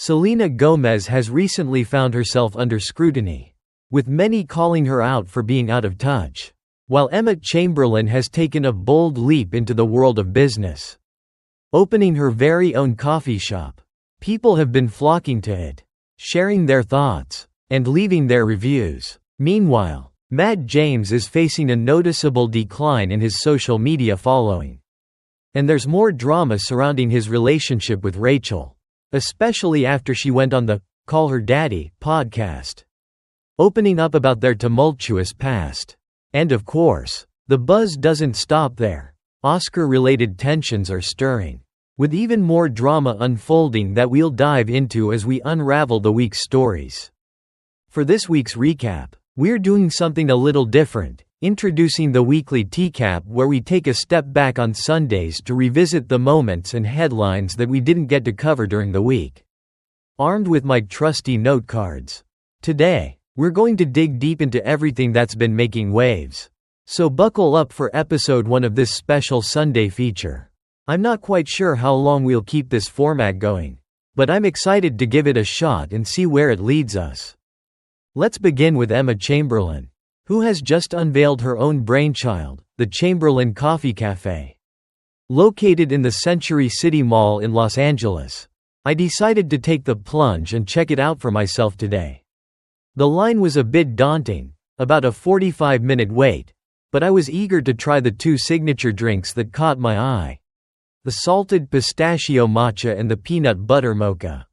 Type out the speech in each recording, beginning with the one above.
Selena Gomez has recently found herself under scrutiny, with many calling her out for being out of touch, while Emma Chamberlain has taken a bold leap into the world of business, opening her very own coffee shop. People have been flocking to it, sharing their thoughts, and leaving their reviews. Meanwhile, Matt James is facing a noticeable decline in his social media following. And there's more drama surrounding his relationship with Rachel, especially after she went on the Call Her Daddy podcast, opening up about their tumultuous past. And of course, the buzz doesn't stop there. Oscar-related tensions are stirring, with even more drama unfolding that we'll dive into as we unravel the week's stories. For this week's recap, we're doing something a little different, introducing the weekly TCAP, where we take a step back on Sundays to revisit the moments and headlines that we didn't get to cover during the week. Armed with my trusty note cards, today, we're going to dig deep into everything that's been making waves. So buckle up for episode 1 of this special Sunday feature. I'm not quite sure how long we'll keep this format going, but I'm excited to give it a shot and see where it leads us. Let's begin with Emma Chamberlain, who has just unveiled her own brainchild, the Chamberlain Coffee Cafe. Located in the Century City Mall in Los Angeles, I decided to take the plunge and check it out for myself today. The line was a bit daunting, about a 45-minute wait, but I was eager to try the two signature drinks that caught my eye: the salted pistachio matcha and the peanut butter mocha.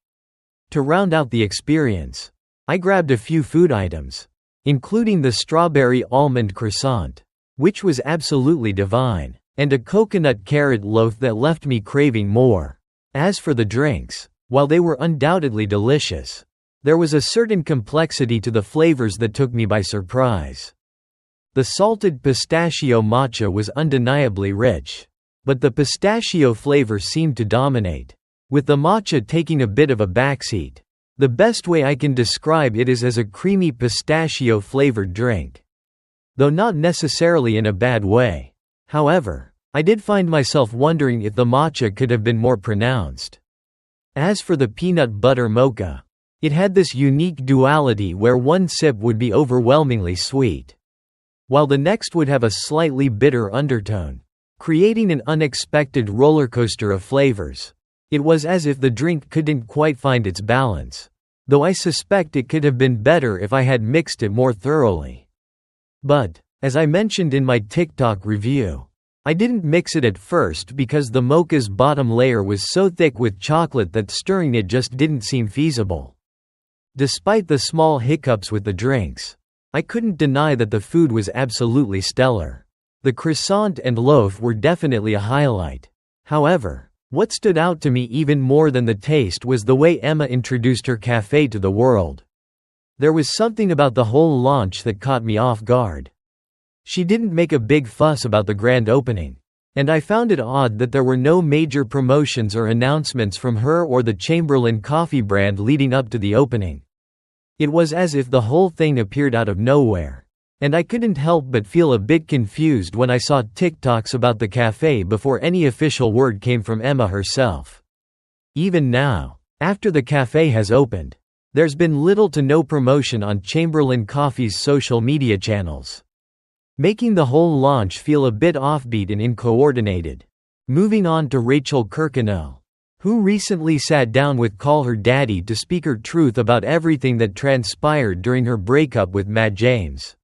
To round out the experience, I grabbed a few food items, including the strawberry almond croissant, which was absolutely divine, and a coconut carrot loaf that left me craving more. As for the drinks, while they were undoubtedly delicious, there was a certain complexity to the flavors that took me by surprise. The salted pistachio matcha was undeniably rich, but the pistachio flavor seemed to dominate, with the matcha taking a bit of a backseat. The best way I can describe it is as a creamy pistachio-flavored drink, though not necessarily in a bad way. However, I did find myself wondering if the matcha could have been more pronounced. As for the peanut butter mocha, it had this unique duality where one sip would be overwhelmingly sweet, while the next would have a slightly bitter undertone, creating an unexpected rollercoaster of flavors. It was as if the drink couldn't quite find its balance, though I suspect it could have been better if I had mixed it more thoroughly. But, as I mentioned in my TikTok review, I didn't mix it at first because the mocha's bottom layer was so thick with chocolate that stirring it just didn't seem feasible. Despite the small hiccups with the drinks, I couldn't deny that the food was absolutely stellar. The croissant and loaf were definitely a highlight. However, what stood out to me even more than the taste was the way Emma introduced her cafe to the world. There was something about the whole launch that caught me off guard. She didn't make a big fuss about the grand opening, and I found it odd that there were no major promotions or announcements from her or the Chamberlain coffee brand leading up to the opening. It was as if the whole thing appeared out of nowhere, and I couldn't help but feel a bit confused when I saw TikToks about the cafe before any official word came from Emma herself. Even now, after the cafe has opened, there's been little to no promotion on Chamberlain Coffee's social media channels, making the whole launch feel a bit offbeat and uncoordinated. Moving on to Rachel Kirkconnell, who recently sat down with Call Her Daddy to speak her truth about everything that transpired during her breakup with Matt James.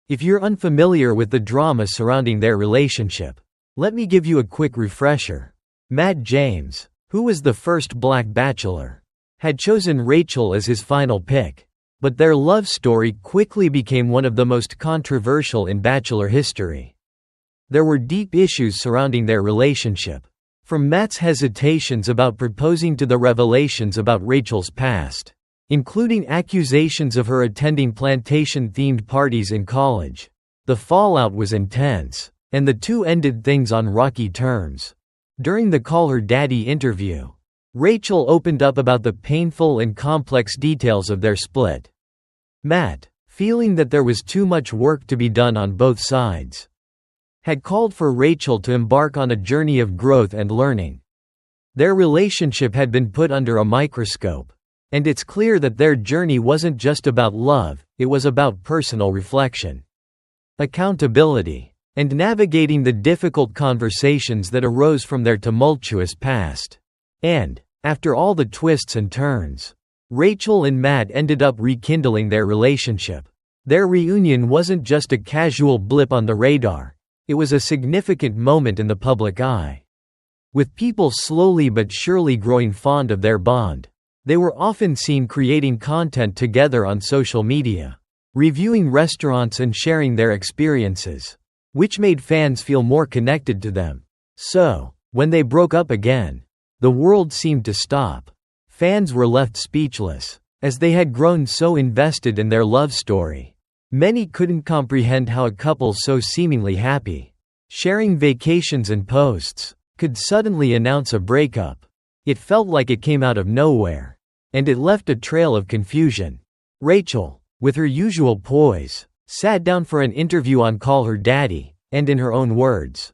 If you're unfamiliar with the drama surrounding their relationship, let me give you a quick refresher. Matt James, who was the first black bachelor, had chosen Rachel as his final pick, but their love story quickly became one of the most controversial in Bachelor history. There were deep issues surrounding their relationship, from Matt's hesitations about proposing to the revelations about Rachel's past, including accusations of her attending plantation-themed parties in college. The fallout was intense, and the two ended things on rocky terms. During the Call Her Daddy interview, Rachel opened up about the painful and complex details of their split. Matt, feeling that there was too much work to be done on both sides, had called for Rachel to embark on a journey of growth and learning. Their relationship had been put under a microscope, And it's clear that their journey wasn't just about love, it was about personal reflection, accountability, and navigating the difficult conversations that arose from their tumultuous past. And, after all the twists and turns, Rachel and Matt ended up rekindling their relationship. Their reunion wasn't just a casual blip on the radar, it was a significant moment in the public eye. With people slowly but surely growing fond of their bond, they were often seen creating content together on social media, reviewing restaurants and sharing their experiences, which made fans feel more connected to them. So, when they broke up again, the world seemed to stop. Fans were left speechless, as they had grown so invested in their love story. Many couldn't comprehend how a couple so seemingly happy, sharing vacations and posts, could suddenly announce a breakup. It felt like it came out of nowhere, and it left a trail of confusion. Rachel, with her usual poise, sat down for an interview on Call Her Daddy, and in her own words,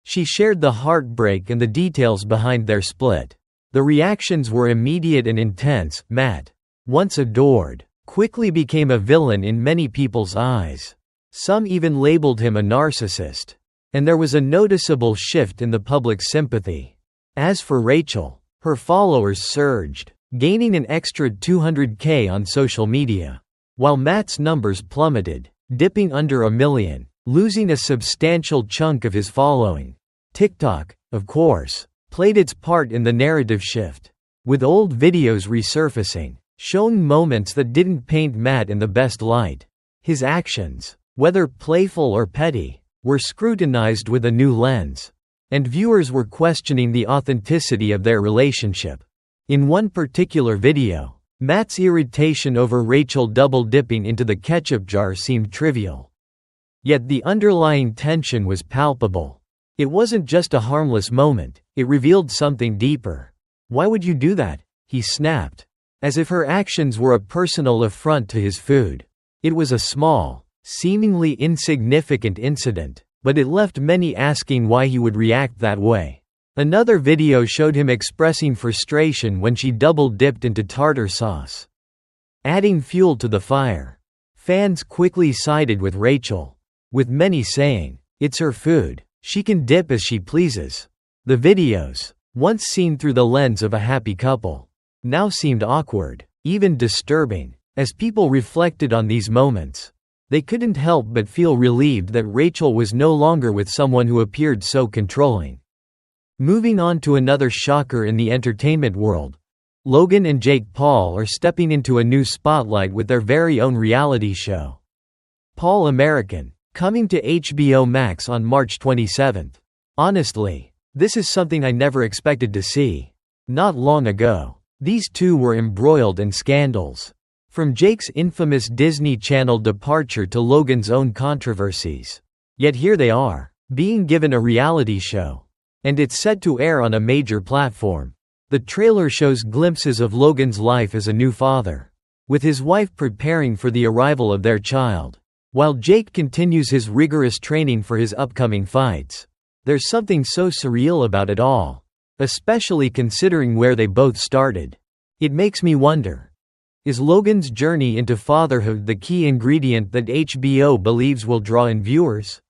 she shared the heartbreak and the details behind their split. The reactions were immediate and intense. Matt, once adored, quickly became a villain in many people's eyes. Some even labeled him a narcissist. And there was a noticeable shift in the public's sympathy. As for Rachel, her followers surged, gaining an extra 200K on social media, while Matt's numbers plummeted, dipping under 1 million, losing a substantial chunk of his following. TikTok, of course, played its part in the narrative shift, with old videos resurfacing, showing moments that didn't paint Matt in the best light. His actions, whether playful or petty, were scrutinized with a new lens, and viewers were questioning the authenticity of their relationship. In one particular video, Matt's irritation over Rachel double-dipping into the ketchup jar seemed trivial. Yet the underlying tension was palpable. It wasn't just a harmless moment, it revealed something deeper. "Why would you do that?" he snapped, as if her actions were a personal affront to his food. It was a small, seemingly insignificant incident, but it left many asking why he would react that way. Another video showed him expressing frustration when she double-dipped into tartar sauce, adding fuel to the fire. Fans quickly sided with Rachel, with many saying, "It's her food, she can dip as she pleases." The videos, once seen through the lens of a happy couple, now seemed awkward, even disturbing. As people reflected on these moments, they couldn't help but feel relieved that Rachel was no longer with someone who appeared so controlling. Moving on to another shocker in the entertainment world, Logan and Jake Paul are stepping into a new spotlight with their very own reality show, Paul American, coming to HBO Max on March 27. Honestly, this is something I never expected to see. Not long ago, these two were embroiled in scandals. From Jake's infamous Disney Channel departure to Logan's own controversies. Yet here they are, being given a reality show. And it's set to air on a major platform. The trailer shows glimpses of Logan's life as a new father, with his wife preparing for the arrival of their child, while Jake continues his rigorous training for his upcoming fights. There's something so surreal about it all, especially considering where they both started. It makes me wonder, is Logan's journey into fatherhood the key ingredient that HBO believes will draw in viewers?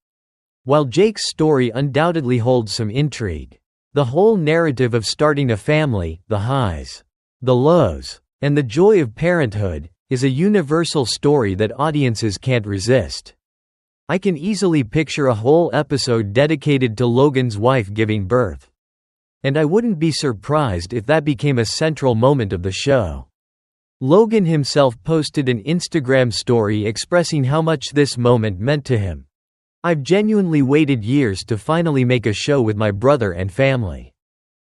While Jake's story undoubtedly holds some intrigue, the whole narrative of starting a family, the highs, the lows, and the joy of parenthood, is a universal story that audiences can't resist. I can easily picture a whole episode dedicated to Logan's wife giving birth. And I wouldn't be surprised if that became a central moment of the show. Logan himself posted an Instagram story expressing how much this moment meant to him. "I've genuinely waited years to finally make a show with my brother and family.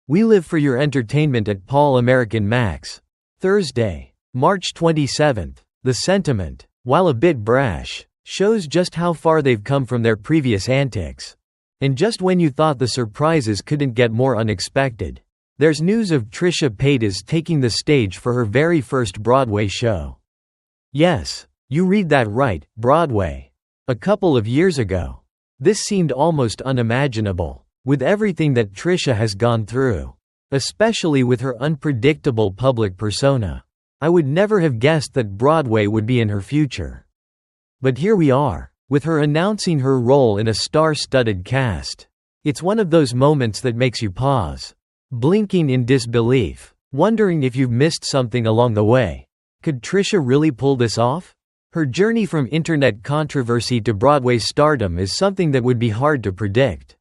We live for your entertainment at Paul American Max." Thursday, March 27. The sentiment, while a bit brash, shows just how far they've come from their previous antics. And just when you thought the surprises couldn't get more unexpected, there's news of Trisha Paytas taking the stage for her very first Broadway show. Yes, you read that right, Broadway. A couple of years ago, this seemed almost unimaginable, with everything that Trisha has gone through, especially with her unpredictable public persona. I would never have guessed that Broadway would be in her future. But here we are, with her announcing her role in a star-studded cast. It's one of those moments that makes you pause, blinking in disbelief, wondering if you've missed something along the way. Could Trisha really pull this off? Her journey from internet controversy to Broadway stardom is something that would be hard to predict.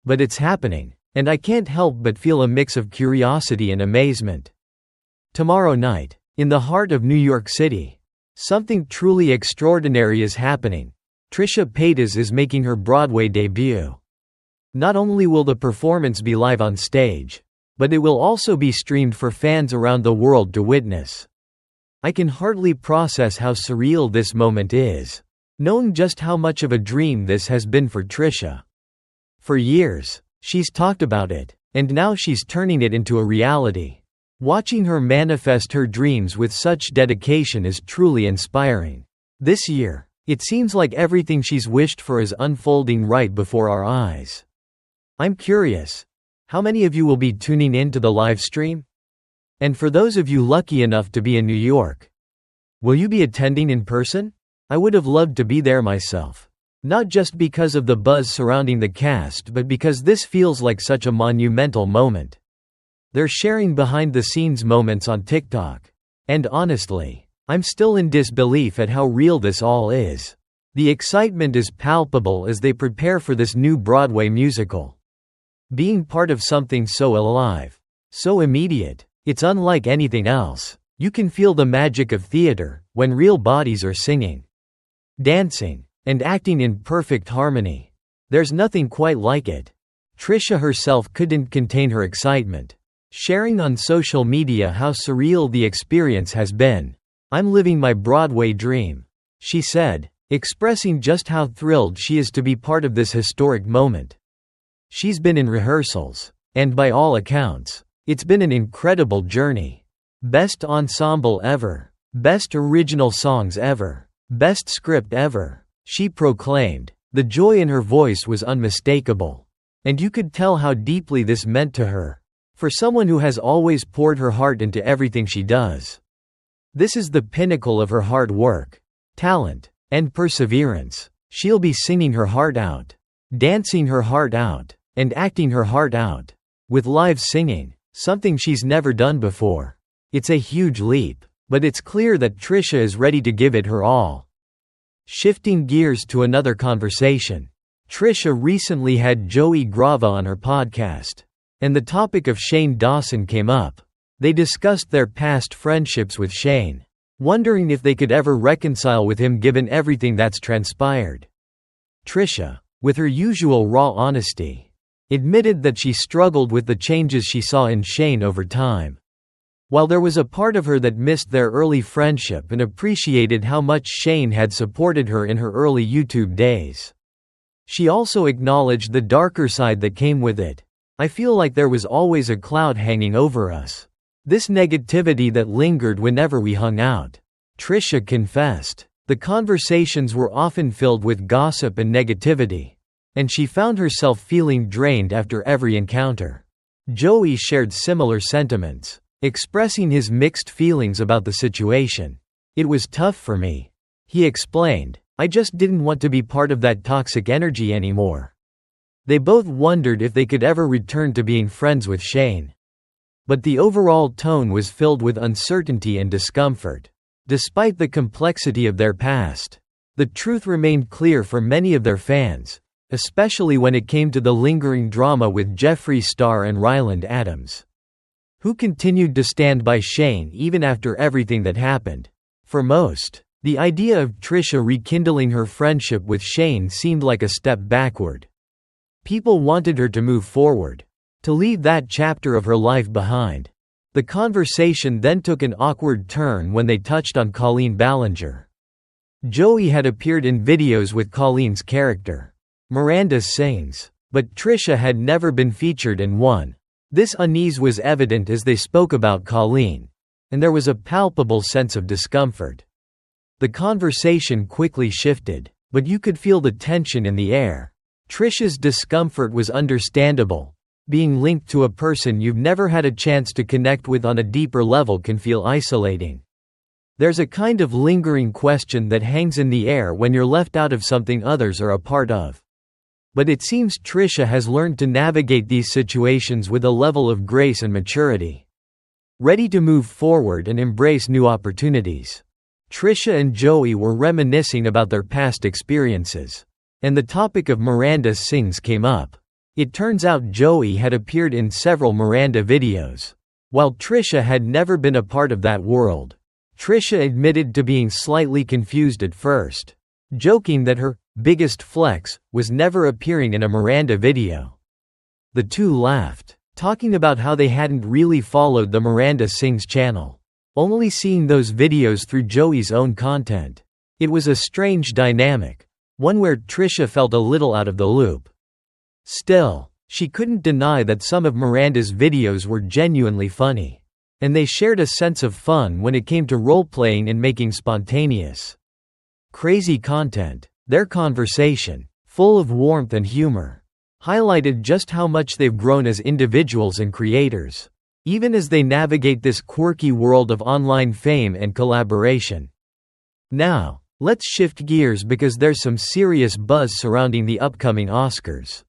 But it's happening, and I can't help but feel a mix of curiosity and amazement. Tomorrow night, in the heart of New York City, something truly extraordinary is happening. Trisha Paytas is making her Broadway debut. Not only will the performance be live on stage, but it will also be streamed for fans around the world to witness. I can hardly process how surreal this moment is, knowing just how much of a dream this has been for Trisha. For years, she's talked about it, and now she's turning it into a reality. Watching her manifest her dreams with such dedication is truly inspiring. This year, it seems like everything she's wished for is unfolding right before our eyes. I'm curious, how many of you will be tuning in to the live stream? And for those of you lucky enough to be in New York, will you be attending in person? I would have loved to be there myself. Not just because of the buzz surrounding the cast, but because this feels like such a monumental moment. They're sharing behind-the-scenes moments on TikTok. And honestly, I'm still in disbelief at how real this all is. The excitement is palpable as they prepare for this new Broadway musical. Being part of something so alive, so immediate, it's unlike anything else. You can feel the magic of theater, when real bodies are singing, dancing, and acting in perfect harmony. There's nothing quite like it. Trisha herself couldn't contain her excitement, sharing on social media how surreal the experience has been. "I'm living my Broadway dream," she said, expressing just how thrilled she is to be part of this historic moment. She's been in rehearsals, and by all accounts, it's been an incredible journey. Best ensemble ever. Best original songs ever. Best script ever, she proclaimed. The joy in her voice was unmistakable. And you could tell how deeply this meant to her. For someone who has always poured her heart into everything she does. This is the pinnacle of her hard work, talent, and perseverance. She'll be singing her heart out, dancing her heart out, and acting her heart out. With live singing, something she's never done before. It's a huge leap, but it's clear that Trisha is ready to give it her all. Shifting gears to another conversation, Trisha recently had Joey Grava on her podcast, and the topic of Shane Dawson came up. They discussed their past friendships with Shane, wondering if they could ever reconcile with him given everything that's transpired. Trisha, with her usual raw honesty, admitted that she struggled with the changes she saw in Shane over time. While there was a part of her that missed their early friendship and appreciated how much Shane had supported her in her early YouTube days, she also acknowledged the darker side that came with it. "I feel like there was always a cloud hanging over us. This negativity that lingered whenever we hung out," Trisha confessed. The conversations were often filled with gossip and negativity, and she found herself feeling drained after every encounter. Joey shared similar sentiments, expressing his mixed feelings about the situation. "It was tough for me," he explained. "I just didn't want to be part of that toxic energy anymore." They both wondered if they could ever return to being friends with Shane. But the overall tone was filled with uncertainty and discomfort. Despite the complexity of their past, the truth remained clear for many of their fans, especially when it came to the lingering drama with Jeffree Star and Ryland Adams, who continued to stand by Shane even after everything that happened. For most, the idea of Trisha rekindling her friendship with Shane seemed like a step backward. People wanted her to move forward, to leave that chapter of her life behind. The conversation then took an awkward turn when they touched on Colleen Ballinger. Joey had appeared in videos with Colleen's character, Miranda Sings, but Trisha had never been featured in one. This unease was evident as they spoke about Colleen, and there was a palpable sense of discomfort. The conversation quickly shifted, but you could feel the tension in the air. Trisha's discomfort was understandable, Being linked to a person you've never had a chance to connect with on a deeper level can feel isolating. There's a kind of lingering question that hangs in the air when you're left out of something others are a part of. But it seems Trisha has learned to navigate these situations with a level of grace and maturity. Ready to move forward and embrace new opportunities. Trisha and Joey were reminiscing about their past experiences. And the topic of Miranda Sings came up. It turns out Joey had appeared in several Miranda videos, while Trisha had never been a part of that world. Trisha admitted to being slightly confused at first, joking that her biggest flex was never appearing in a Miranda video. The two laughed, talking about how they hadn't really followed the Miranda Sings channel, only seeing those videos through Joey's own content. It was a strange dynamic, one where Trisha felt a little out of the loop. Still, she couldn't deny that some of Miranda's videos were genuinely funny, and they shared a sense of fun when it came to role-playing and making spontaneous, crazy content. Their conversation, full of warmth and humor, highlighted just how much they've grown as individuals and creators, even as they navigate this quirky world of online fame and collaboration. Now, let's shift gears because there's some serious buzz surrounding the upcoming Oscars,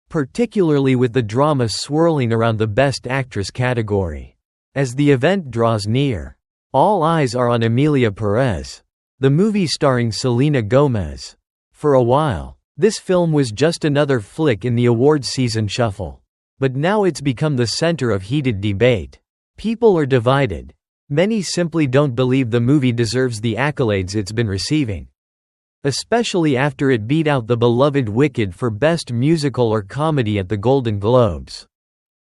particularly with the drama swirling around the Best Actress category. As the event draws near, all eyes are on Emilia Perez, the movie starring Selena Gomez. For a while, this film was just another flick in the awards season shuffle. But now it's become the center of heated debate. People are divided. Many simply don't believe the movie deserves the accolades it's been receiving, especially after it beat out the beloved Wicked for Best Musical or Comedy at the Golden Globes.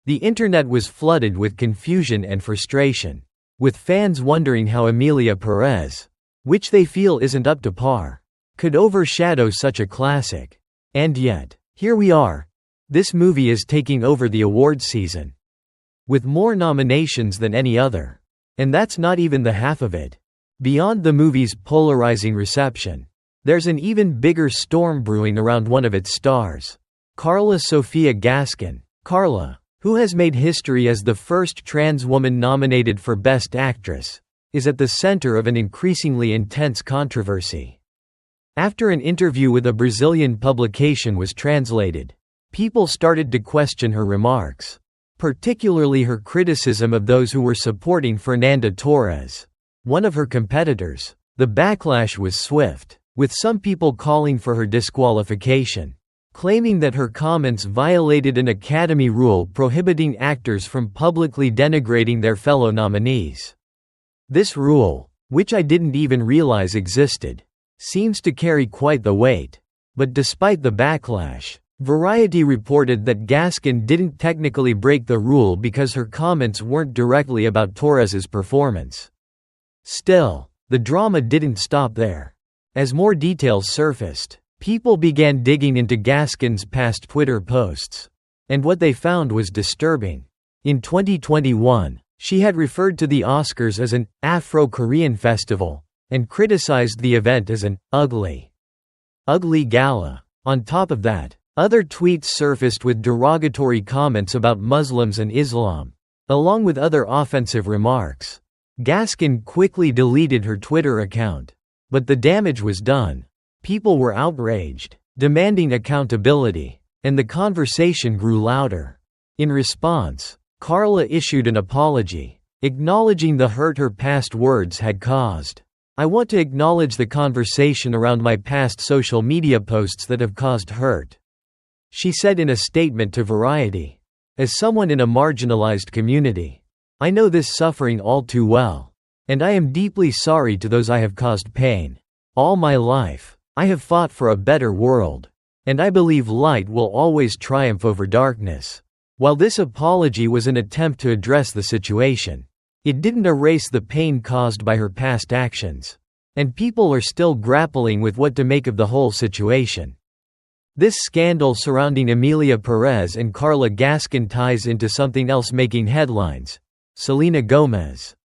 The internet was flooded with confusion and frustration, with fans wondering how Emilia Perez, which they feel isn't up to par, could overshadow such a classic. And yet, here we are. This movie is taking over the awards season, with more nominations than any other. And that's not even the half of it. Beyond the movie's polarizing reception, there's an even bigger storm brewing around one of its stars, Carla Sofia Gaskin. Carla, who has made history as the first trans woman nominated for Best Actress, is at the center of an increasingly intense controversy. After an interview with a Brazilian publication was translated, people started to question her remarks, particularly her criticism of those who were supporting Fernanda Torres, one of her competitors. The backlash was swift, with some people calling for her disqualification, claiming that her comments violated an Academy rule prohibiting actors from publicly denigrating their fellow nominees. This rule, which I didn't even realize existed, seems to carry quite the weight. But despite the backlash, Variety reported that Gaskin didn't technically break the rule because her comments weren't directly about Torres's performance. Still, the drama didn't stop there. As more details surfaced, people began digging into Gaskin's past Twitter posts, and what they found was disturbing. In 2021, she had referred to the Oscars as an Afro-Korean festival, and criticized the event as an ugly gala. On top of that, other tweets surfaced with derogatory comments about Muslims and Islam, along with other offensive remarks. Gaskin quickly deleted her Twitter account. But the damage was done. People were outraged, demanding accountability, and the conversation grew louder. In response, Carla issued an apology, acknowledging the hurt her past words had caused. "I want to acknowledge the conversation around my past social media posts that have caused hurt," she said in a statement to Variety. "As someone in a marginalized community, I know this suffering all too well. And I am deeply sorry to those I have caused pain. All my life, I have fought for a better world. And I believe light will always triumph over darkness." While this apology was an attempt to address the situation, it didn't erase the pain caused by her past actions. And people are still grappling with what to make of the whole situation. This scandal surrounding Emilia Perez and Carla Gaskin ties into something else making headlines: Selena Gomez.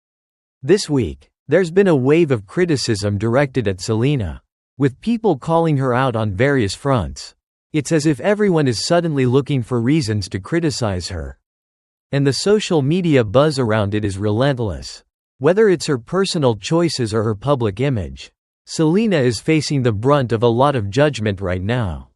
This week, there's been a wave of criticism directed at Selena, with people calling her out on various fronts. It's as if everyone is suddenly looking for reasons to criticize her. And the social media buzz around it is relentless. Whether it's her personal choices or her public image, Selena is facing the brunt of a lot of judgment right now.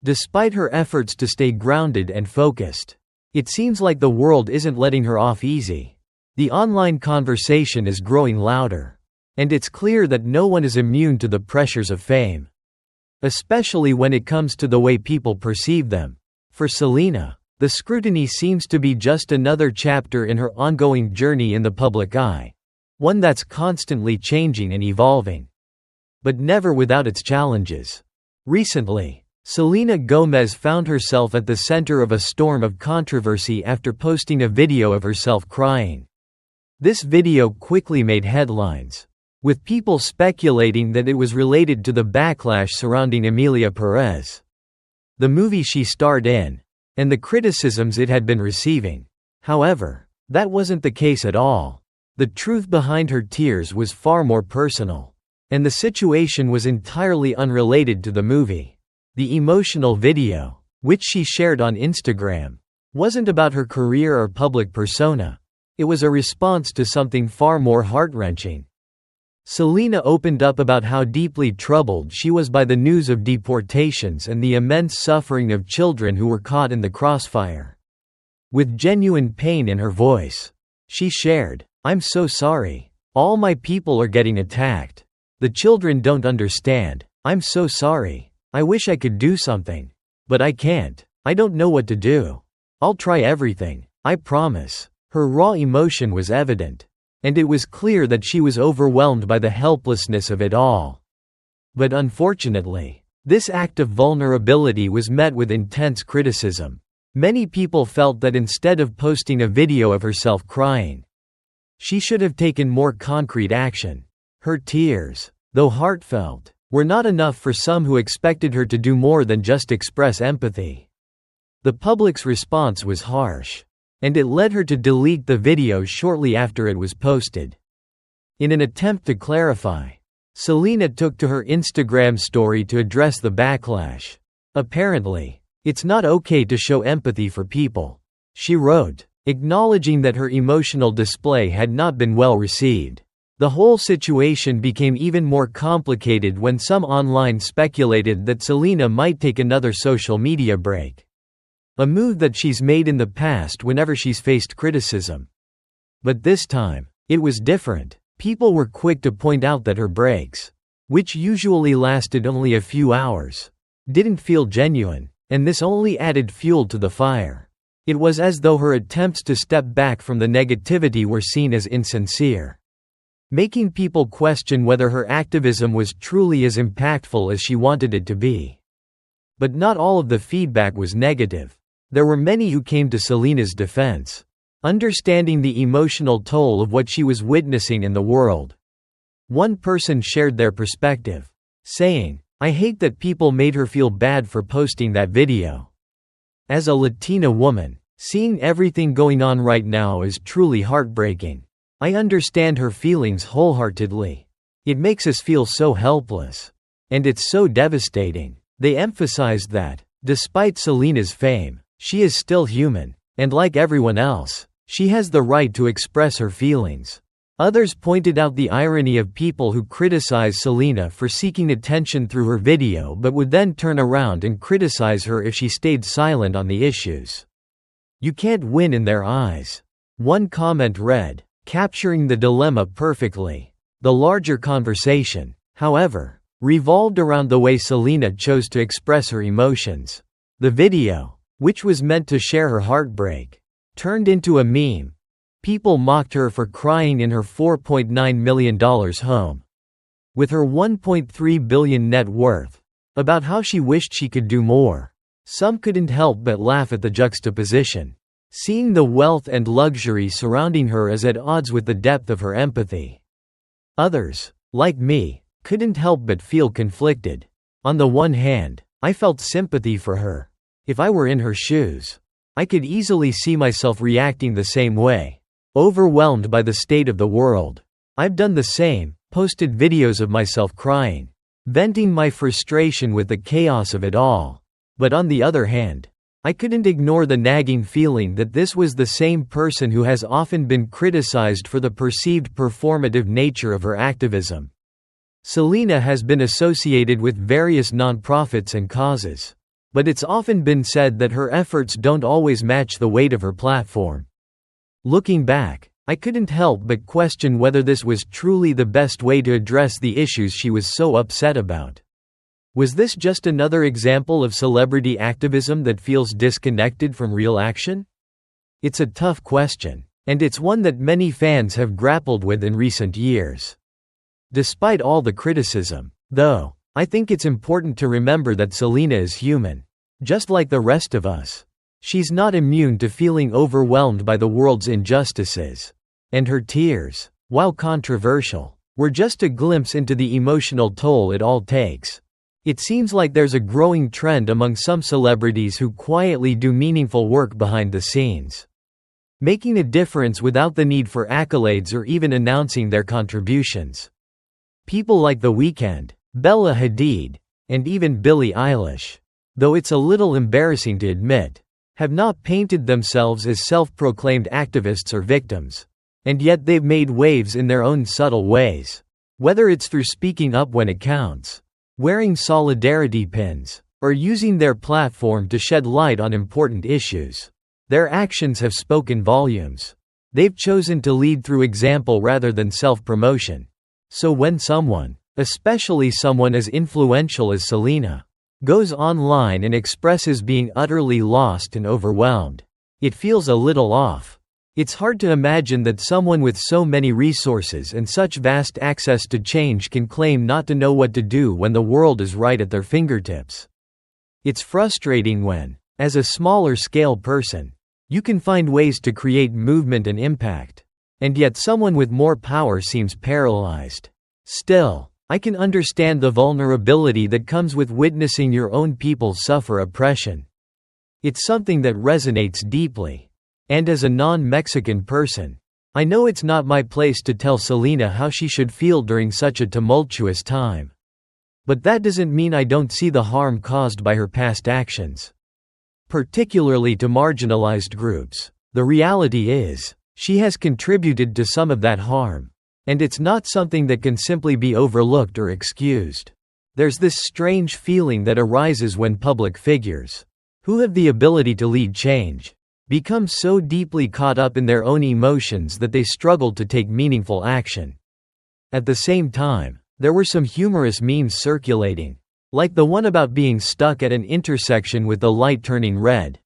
Despite her efforts to stay grounded and focused, it seems like the world isn't letting her off easy. The online conversation is growing louder, and it's clear that no one is immune to the pressures of fame, especially when it comes to the way people perceive them. For Selena, the scrutiny seems to be just another chapter in her ongoing journey in the public eye, one that's constantly changing and evolving, but never without its challenges. Recently, Selena Gomez found herself at the center of a storm of controversy after posting a video of herself crying. This video quickly made headlines, with people speculating that it was related to the backlash surrounding Emilia Perez, the movie she starred in, and the criticisms it had been receiving. However, that wasn't the case at all. The truth behind her tears was far more personal, and the situation was entirely unrelated to the movie. The emotional video, which she shared on Instagram, wasn't about her career or public persona. It was a response to something far more heart-wrenching. Selena opened up about how deeply troubled she was by the news of deportations and the immense suffering of children who were caught in the crossfire. With genuine pain in her voice, she shared, "I'm so sorry. All my people are getting attacked. The children don't understand. I'm so sorry. I wish I could do something. But I can't. I don't know what to do. I'll try everything. I promise." Her raw emotion was evident, and it was clear that she was overwhelmed by the helplessness of it all. But unfortunately, this act of vulnerability was met with intense criticism. Many people felt that instead of posting a video of herself crying, she should have taken more concrete action. Her tears, though heartfelt, were not enough for some who expected her to do more than just express empathy. The public's response was harsh, and it led her to delete the video shortly after it was posted. In an attempt to clarify, Selena took to her Instagram story to address the backlash. Apparently, it's not okay to show empathy for people, she wrote, acknowledging that her emotional display had not been well received. The whole situation became even more complicated when some online speculated that Selena might take another social media break, a move that she's made in the past whenever she's faced criticism. But this time, it was different. People were quick to point out that her breaks, which usually lasted only a few hours, didn't feel genuine, and this only added fuel to the fire. It was as though her attempts to step back from the negativity were seen as insincere, making people question whether her activism was truly as impactful as she wanted it to be. But not all of the feedback was negative. There were many who came to Selena's defense, understanding the emotional toll of what she was witnessing in the world. One person shared their perspective, saying, "I hate that people made her feel bad for posting that video. As a Latina woman, seeing everything going on right now is truly heartbreaking. I understand her feelings wholeheartedly. It makes us feel so helpless. And it's so devastating." They emphasized that, despite Selena's fame, she is still human, and like everyone else, she has the right to express her feelings. Others pointed out the irony of people who criticize Selena for seeking attention through her video but would then turn around and criticize her if she stayed silent on the issues. "You can't win in their eyes." One comment read, capturing the dilemma perfectly. The larger conversation, however, revolved around the way Selena chose to express her emotions. The video, which was meant to share her heartbreak, turned into a meme. People mocked her for crying in her $4.9 million home, with her $1.3 billion net worth, about how she wished she could do more. Some couldn't help but laugh at the juxtaposition, seeing the wealth and luxury surrounding her as at odds with the depth of her empathy. Others, like me, couldn't help but feel conflicted. On the one hand, I felt sympathy for her. If I were in her shoes, I could easily see myself reacting the same way, overwhelmed by the state of the world. I've done the same, posted videos of myself crying, venting my frustration with the chaos of it all. But on the other hand, I couldn't ignore the nagging feeling that this was the same person who has often been criticized for the perceived performative nature of her activism. Selena has been associated with various nonprofits and causes, but it's often been said that her efforts don't always match the weight of her platform. Looking back, I couldn't help but question whether this was truly the best way to address the issues she was so upset about. Was this just another example of celebrity activism that feels disconnected from real action? It's a tough question, and it's one that many fans have grappled with in recent years. Despite all the criticism, though, I think it's important to remember that Selena is human. Just like the rest of us. She's not immune to feeling overwhelmed by the world's injustices. And her tears, while controversial, were just a glimpse into the emotional toll it all takes. It seems like there's a growing trend among some celebrities who quietly do meaningful work behind the scenes, making a difference without the need for accolades or even announcing their contributions. People like The Weeknd, Bella Hadid, and even Billie Eilish, though it's a little embarrassing to admit, have not painted themselves as self-proclaimed activists or victims. And yet they've made waves in their own subtle ways. Whether it's through speaking up when it counts, wearing solidarity pins, or using their platform to shed light on important issues, their actions have spoken volumes. They've chosen to lead through example rather than self-promotion. So when someone, especially someone as influential as Selena, goes online and expresses being utterly lost and overwhelmed, it feels a little off. It's hard to imagine that someone with so many resources and such vast access to change can claim not to know what to do when the world is right at their fingertips. It's frustrating when, as a smaller-scale person, you can find ways to create movement and impact, and yet someone with more power seems paralyzed. Still, I can understand the vulnerability that comes with witnessing your own people suffer oppression. It's something that resonates deeply. And as a non-Mexican person, I know it's not my place to tell Selena how she should feel during such a tumultuous time. But that doesn't mean I don't see the harm caused by her past actions, particularly to marginalized groups. The reality is, she has contributed to some of that harm, and it's not something that can simply be overlooked or excused. There's this strange feeling that arises when public figures, who have the ability to lead change, become so deeply caught up in their own emotions that they struggle to take meaningful action. At the same time, there were some humorous memes circulating, like the one about being stuck at an intersection with the light turning red.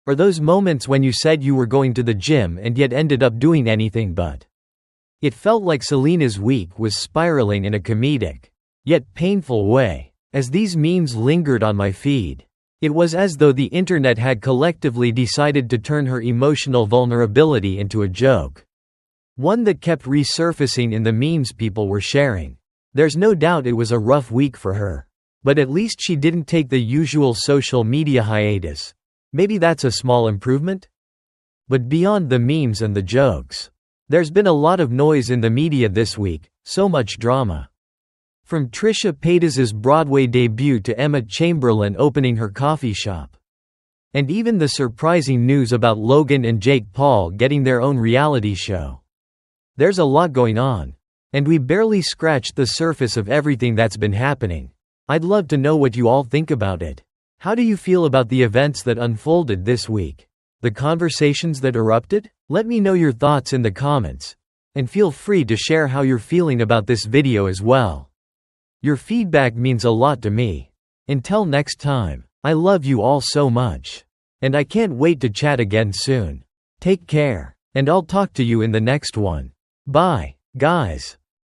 Or those moments when you said you were going to the gym and yet ended up doing anything but. It felt like Selena's week was spiraling in a comedic, yet painful way. As these memes lingered on my feed, it was as though the internet had collectively decided to turn her emotional vulnerability into a joke. One that kept resurfacing in the memes people were sharing. There's no doubt it was a rough week for her. But at least she didn't take the usual social media hiatus. Maybe that's a small improvement? But beyond the memes and the jokes, there's been a lot of noise in the media this week, so much drama. From Trisha Paytas's Broadway debut to Emma Chamberlain opening her coffee shop. And even the surprising news about Logan and Jake Paul getting their own reality show. There's a lot going on. And we barely scratched the surface of everything that's been happening. I'd love to know what you all think about it. How do you feel about the events that unfolded this week? The conversations that erupted? Let me know your thoughts in the comments. And feel free to share how you're feeling about this video as well. Your feedback means a lot to me. Until next time, I love you all so much. And I can't wait to chat again soon. Take care, and I'll talk to you in the next one. Bye, guys.